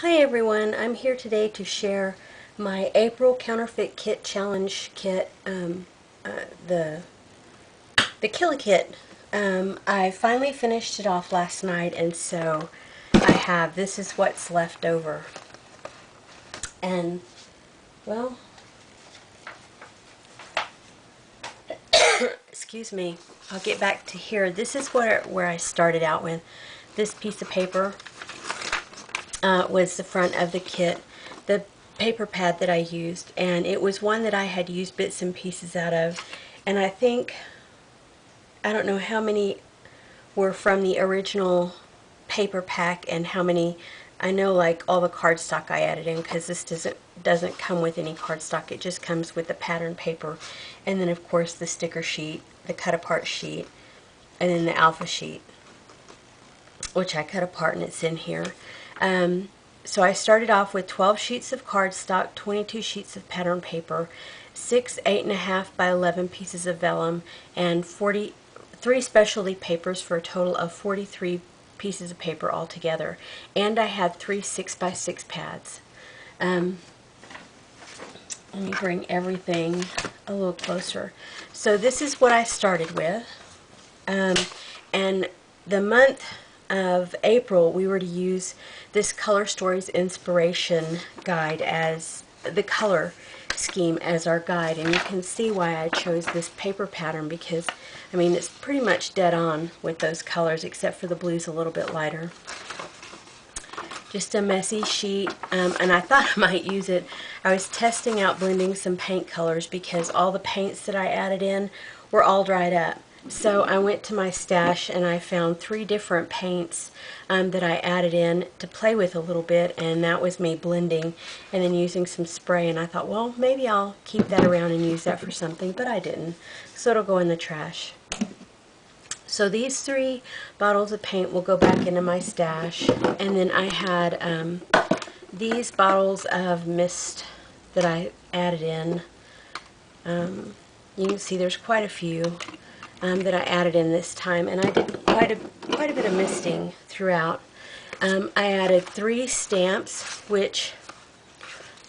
Hi everyone, I'm here today to share my April Counterfeit Kit Challenge kit, the Killer Kit. I finally finished it off last night, and so this is what's left over. And, well, excuse me, I'll get back to here. This is where I started out with. This piece of paper was the front of the kit. The paper pad that I used, and it was one that I had used bits and pieces out of, and I don't know how many were from the original paper pack and how many, I know like all the cardstock I added in, because this doesn't come with any cardstock. It just comes with the pattern paper, and then of course the sticker sheet, the cut apart sheet, and then the alpha sheet, which I cut apart and it's in here. So I started off with 12 sheets of cardstock, 22 sheets of pattern paper, 6 8.5 by 11 pieces of vellum, and 43 specialty papers for a total of 43 pieces of paper altogether. And I had 3 6 by 6 pads. Let me bring everything a little closer. So this is what I started with. And the month of April, we were to use this Color Stories Inspiration Guide as the color scheme as our guide, and you can see why I chose this paper pattern, because I mean it's pretty much dead on with those colors, except for the blue's a little bit lighter. Just a messy sheet, and I thought I might use it. I was testing out blending some paint colors because all the paints that I added in were all dried up. So I went to my stash and I found 3 different paints that I added in to play with a little bit, and that was me blending and then using some spray, and I thought, well, maybe I'll keep that around and use that for something, but I didn't. So it'll go in the trash. So these 3 bottles of paint will go back into my stash, and then I had these bottles of mist that I added in. You can see there's quite a few that I added in this time, and I did quite a bit of misting throughout. I added 3 stamps, which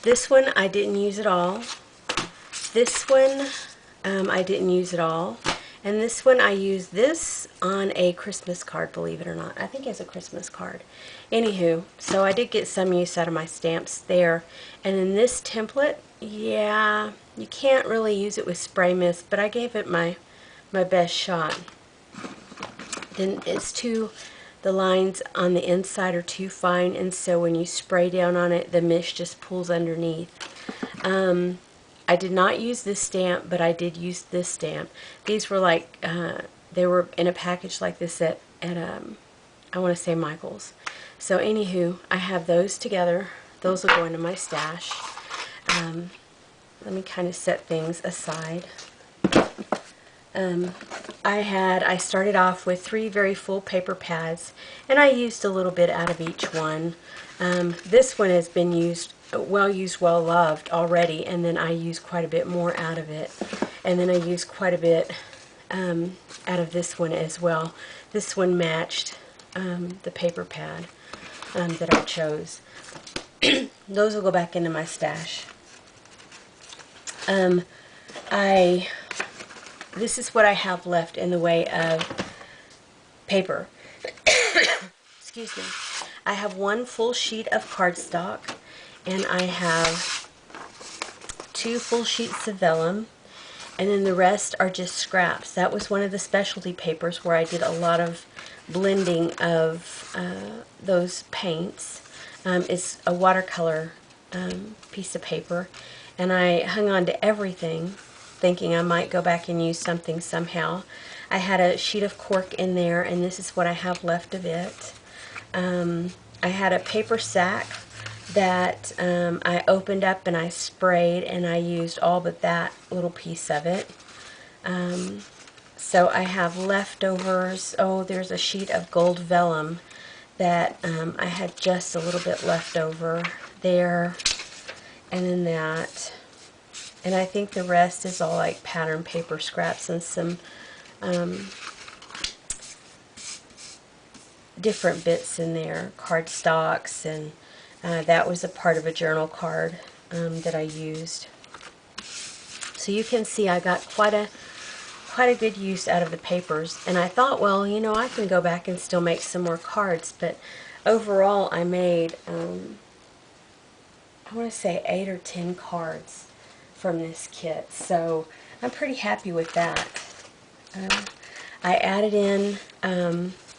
this one I didn't use at all. This one I didn't use at all. And this one, I used this on a Christmas card, believe it or not. I think it's a Christmas card. Anywho, so I did get some use out of my stamps there. And then this template, yeah, you can't really use it with spray mist, but I gave it my best shot. Then the lines on the inside are too fine, and so when you spray down on it, the mist just pulls underneath. I did not use this stamp, but I did use this stamp. These were like, they were in a package like this at I want to say Michael's. So anywho, I have those together. Those will go into my stash. Let me kind of set things aside. I started off with 3 very full paper pads, and I used a little bit out of each one. This one has been well used, well loved already, and then I used quite a bit more out of it. And then I used quite a bit out of this one as well. This one matched the paper pad that I chose. Those will go back into my stash. This is what I have left in the way of paper. Excuse me. I have 1 full sheet of cardstock, and I have 2 full sheets of vellum, and then the rest are just scraps. That was one of the specialty papers where I did a lot of blending of those paints. It's a watercolor piece of paper, and I hung on to everything thinking I might go back and use something somehow. I had a sheet of cork in there, and this is what I have left of it. I had a paper sack that I opened up and I sprayed, and I used all but that little piece of it. So I have leftovers. Oh, there's a sheet of gold vellum that I had just a little bit left over there, and then that. And I think the rest is all like pattern paper scraps and some different bits in there, cardstocks and That was a part of a journal card that I used. So you can see I got quite a good use out of the papers. And I thought, well, you know, I can go back and still make some more cards. But overall, I made, I want to say 8 or 10 cards from this kit. So I'm pretty happy with that. I added in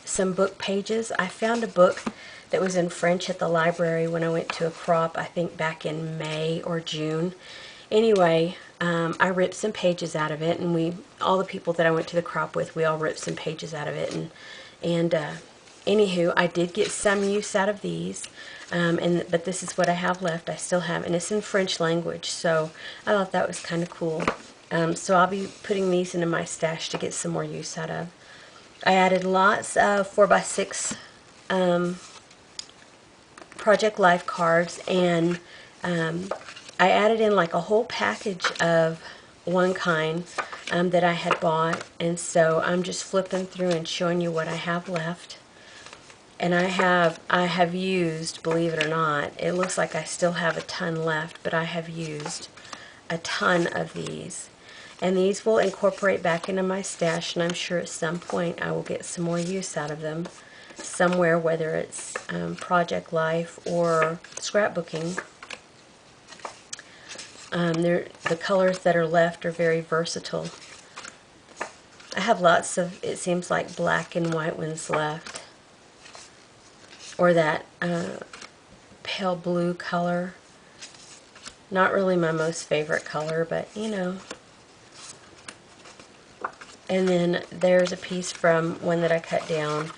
some book pages. I found a book that was in French at the library when I went to a crop, I think back in May or June. Anyway, I ripped some pages out of it, and all the people that I went to the crop with, we all ripped some pages out of it. And anywho, I did get some use out of these, but this is what I have left. I still have, and it's in French language, so I thought that was kind of cool. So I'll be putting these into my stash to get some more use out of. I added lots of 4x6 Project Life cards, and I added in like a whole package of one kind that I had bought, and so I'm just flipping through and showing you what I have left. And I have used, believe it or not, it looks like I still have a ton left, but I have used a ton of these. And these will incorporate back into my stash, and I'm sure at some point I will get some more use out of them somewhere, whether it's Project Life or scrapbooking. The colors that are left are very versatile. I have lots of, it seems like, black and white ones left. Or that pale blue color. Not really my most favorite color, but you know. And then there's a piece from one that I cut down.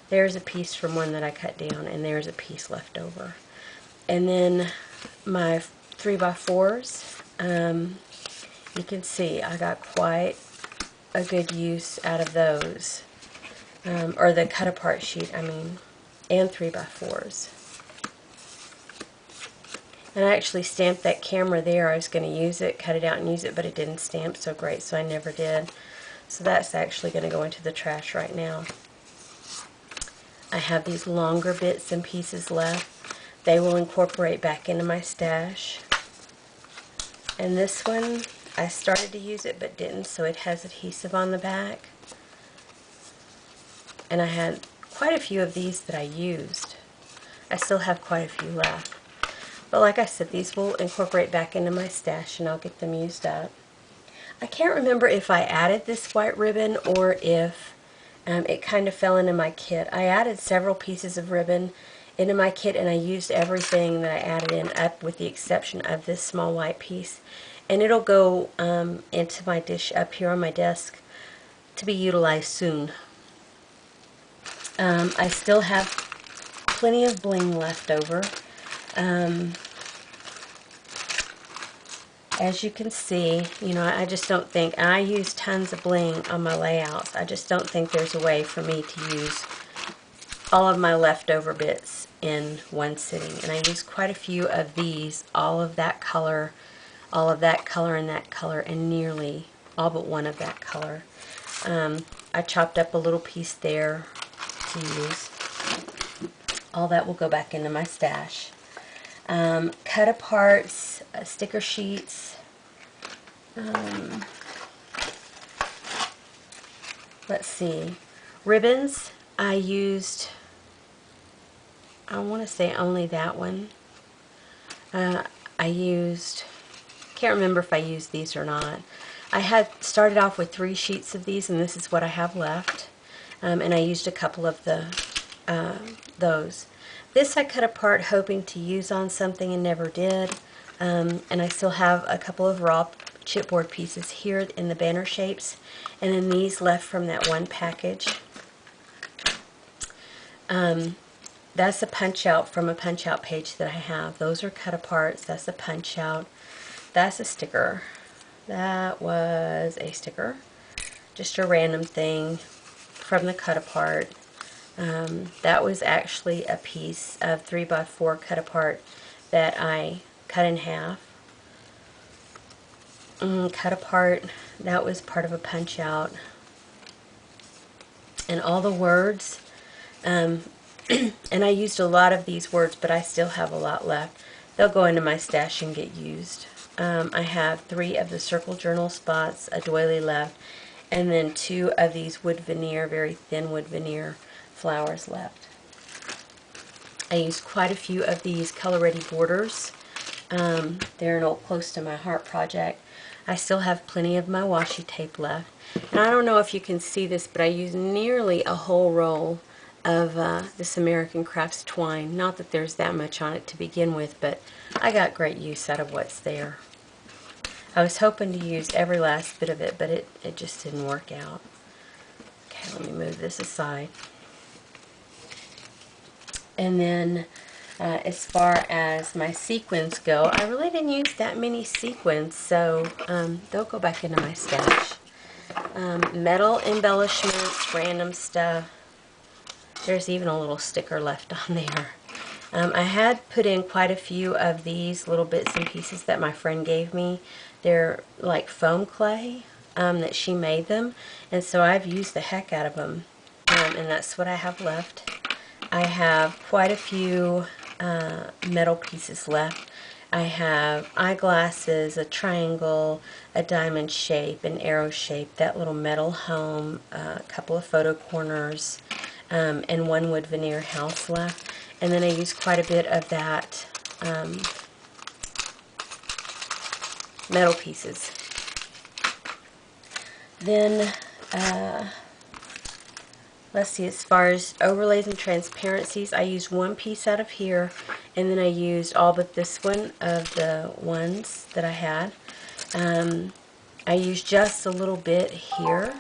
There's a piece from one that I cut down, and there's a piece left over. And then my 3x4s, you can see I got quite a good use out of those. Or the cut apart sheet, I mean, and 3x4s. And I actually stamped that camera there. I was going to use it, cut it out and use it, but it didn't stamp so great, so I never did. So that's actually going to go into the trash right now. I have these longer bits and pieces left. They will incorporate back into my stash. And this one, I started to use it but didn't, so it has adhesive on the back. And I had quite a few of these that I used. I still have quite a few left. But like I said, these will incorporate back into my stash, and I'll get them used up. I can't remember if I added this white ribbon or if it kind of fell into my kit. I added several pieces of ribbon into my kit, and I used everything that I added in up with the exception of this small white piece. And it'll go into my dish up here on my desk to be utilized soon. I still have plenty of bling left over. As you can see, you know, I just don't think, and I use tons of bling on my layouts, I just don't think there's a way for me to use all of my leftover bits in one sitting. And I use quite a few of these, all of that color, all of that color and that color, and nearly all but one of that color. I chopped up a little piece there to use. All that will go back into my stash. Cut aparts, sticker sheets. Let's see. Ribbons, I used, I want to say only that one. I used, can't remember if I used these or not. I had started off with 3 sheets of these, and this is what I have left. And I used a couple of those. This I cut apart hoping to use on something and never did. And I still have a couple of raw chipboard pieces here in the banner shapes. And then these left from that one package. That's a punch out from a punch out page that I have. Those are cut aparts. That's a punch out. That's a sticker. That was a sticker. Just a random thing from the cut apart. That was actually a piece of 3x4 cut apart that I cut in half. Cut apart, that was part of a punch out. And all the words, And I used a lot of these words, but I still have a lot left. They'll go into my stash and get used. I have 3 of the circle journal spots, a doily left, and then 2 of these wood veneer, very thin wood veneer flowers left. I used quite a few of these Color Ready borders. They're an old Close to My Heart project. I still have plenty of my washi tape left. And I don't know if you can see this, but I used nearly a whole roll of this American Crafts twine. Not that there's that much on it to begin with, but I got great use out of what's there. I was hoping to use every last bit of it, but it just didn't work out. Okay, let me move this aside. And then as far as my sequins go, I really didn't use that many sequins, so they'll go back into my stash. Metal embellishments, random stuff. There's even a little sticker left on there. I had put in quite a few of these little bits and pieces that my friend gave me. They're like foam clay that she made them, and so I've used the heck out of them, and that's what I have left. I have quite a few metal pieces left. I have eyeglasses, a triangle, a diamond shape, an arrow shape, that little metal home, a couple of photo corners, and 1 wood veneer house left. And then I used quite a bit of that metal pieces. Then let's see, as far as overlays and transparencies, I used 1 piece out of here, and then I used all but this one of the ones that I had. I used just a little bit here,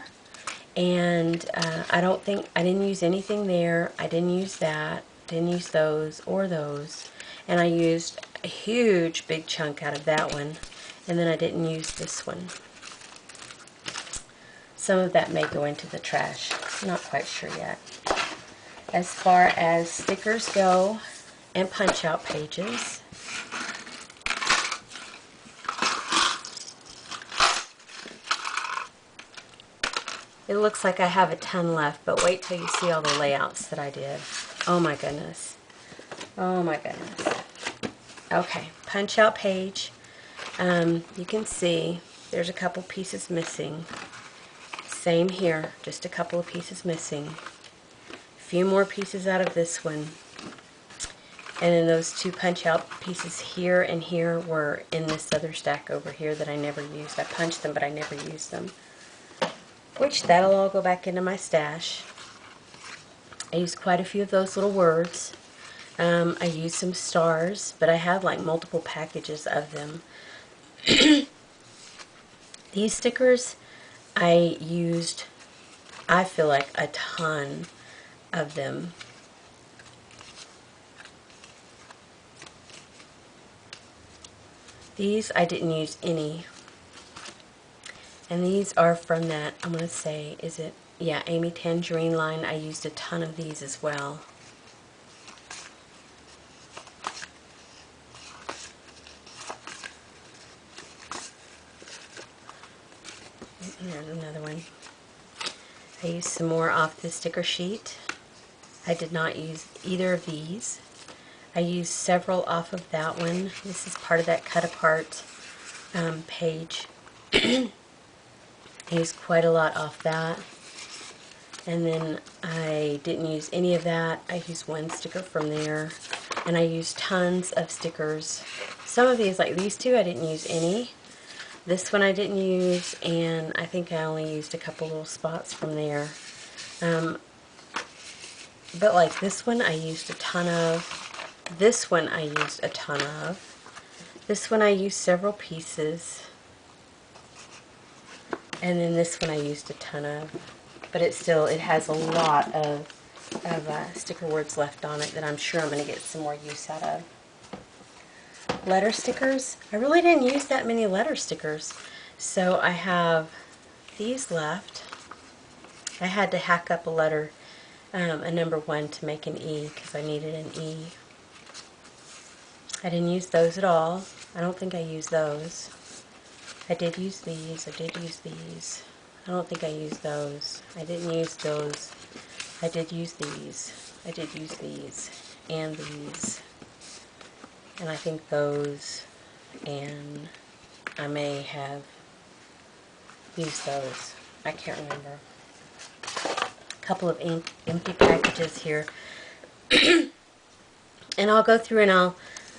and I didn't use anything there. I didn't use that, didn't use those or those, and I used a huge big chunk out of that one, and then I didn't use this one. Some of that may go into the trash. Not quite sure yet. As far as stickers go and punch-out pages, it looks like I have a ton left, but wait till you see all the layouts that I did. Oh my goodness. Oh my goodness. Okay, punch-out page. You can see there's a couple pieces missing. Same here, just a couple of pieces missing. A few more pieces out of this one. And then those 2 punch-out pieces here and here were in this other stack over here that I never used. I punched them, but I never used them. Which, that'll all go back into my stash. I used quite a few of those little words. I used some stars, but I have like multiple packages of them. These stickers, I used, I feel like, a ton of them. These I didn't use any. And these are from that, I'm going to say, is it, yeah, Amy Tangerine line. I used a ton of these as well. There's another one. I used some more off the sticker sheet. I did not use either of these. I used several off of that one. This is part of that cut apart page. I used quite a lot off that. And then I didn't use any of that. I used 1 sticker from there. And I used tons of stickers. Some of these, like these 2, I didn't use any. This one I didn't use, and I think I only used a couple little spots from there. But like this one I used a ton of. This one I used a ton of. This one I used several pieces. And then this one I used a ton of. But it has a lot of sticker words left on it that I'm sure I'm going to get some more use out of. Letter stickers. I really didn't use that many letter stickers. So I have these left. I had to hack up a letter, a number 1 to make an E because I needed an E. I didn't use those at all. I don't think I used those. I did use these. I did use these. I don't think I used those. I didn't use those. I did use these. I did use these and these, and I think those, and I may have used those. I can't remember. A couple of empty packages here. And I'll go through and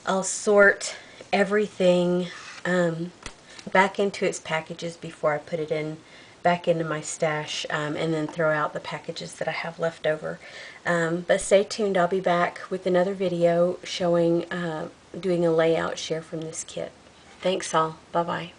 I'll sort everything back into its packages before I put it in back into my stash, and then throw out the packages that I have left over. But stay tuned. I'll be back with another video showing doing a layout share from this kit. Thanks all. Bye bye.